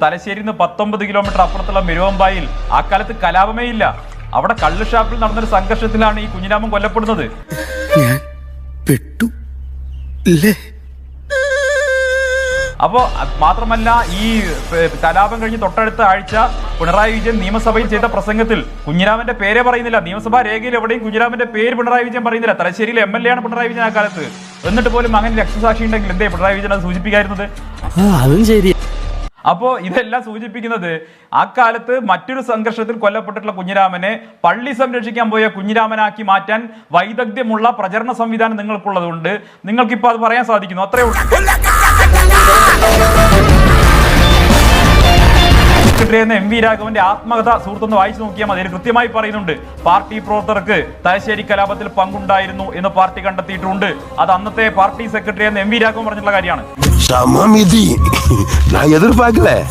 തലശ്ശേരിയിൽ നിന്ന് 19 കിലോമീറ്റർ അപ്പുറത്തുള്ള മെരുവമ്പായിൽ ആ കാലത്ത് കലാപമേ ഇല്ല. അവിടെ കള്ള് ഷാപ്പിൽ നടന്നൊരു സംഘർഷത്തിലാണ് ഈ കുഞ്ഞിരാമൻ കൊല്ലപ്പെടുന്നത്. ഞാൻ പെട്ടു ഇല്ലേ? അപ്പോ മാത്രമല്ല, ഈ കലാപം കഴിഞ്ഞ് തൊട്ടടുത്ത ആഴ്ച പിണറായി വിജയൻ നിയമസഭയിൽ ചെയ്ത പ്രസംഗത്തിൽ കുഞ്ഞിരാമന്റെ പേരെ പറയുന്നില്ല. നിയമസഭാ രേഖയിൽ എവിടെയും കുഞ്ഞിരാമന്റെ പേര് പിണറായി വിജയൻ പറയുന്നില്ല. തലശ്ശേരിയിലെ MLA ആണ് പിണറായി വിജയൻ ആ കാലത്ത്. എന്നിട്ട് പോലും അങ്ങനെ രക്തസാക്ഷി ഉണ്ടെങ്കിൽ എന്തേ പിണറായി വിജയൻ അത് സൂചിപ്പിക്കായിരുന്നത്? അതും ശരി. അപ്പോ ഇതെല്ലാം സൂചിപ്പിക്കുന്നത് അക്കാലത്ത് മറ്റൊരു സംഘർഷത്തിൽ കൊല്ലപ്പെട്ടിട്ടുള്ള കുഞ്ഞിരാമനെ പള്ളി സംരക്ഷിക്കാൻ പോയ കുഞ്ഞിരാമനാക്കി മാറ്റാൻ വൈദഗ്ധ്യമുള്ള പ്രചരണ സംവിധാനം നിങ്ങൾക്കുള്ളതുകൊണ്ട് നിങ്ങൾക്കിപ്പോൾ അത് പറയാൻ സാധിക്കുന്നു. അത്രേ ഉള്ളൂ. സെക്രട്ടറി എന്ന MV രാഘവന്റെ ആത്മകഥ സുഹൃത്തൊന്ന് വായിച്ചു നോക്കിയാൽ മതി. കൃത്യമായി പറയുന്നുണ്ട്, പാർട്ടി പ്രവർത്തകർക്ക് തലശ്ശേരി കലാപത്തിൽ പങ്കുണ്ടായിരുന്നു എന്ന് പാർട്ടി കണ്ടെത്തിയിട്ടുണ്ട്. അത് അന്നത്തെ പാർട്ടി സെക്രട്ടറി എന്ന MV രാഘവൻ പറഞ്ഞിട്ടുള്ള കാര്യമാണ്. நான் எதிர்பார்க்கல.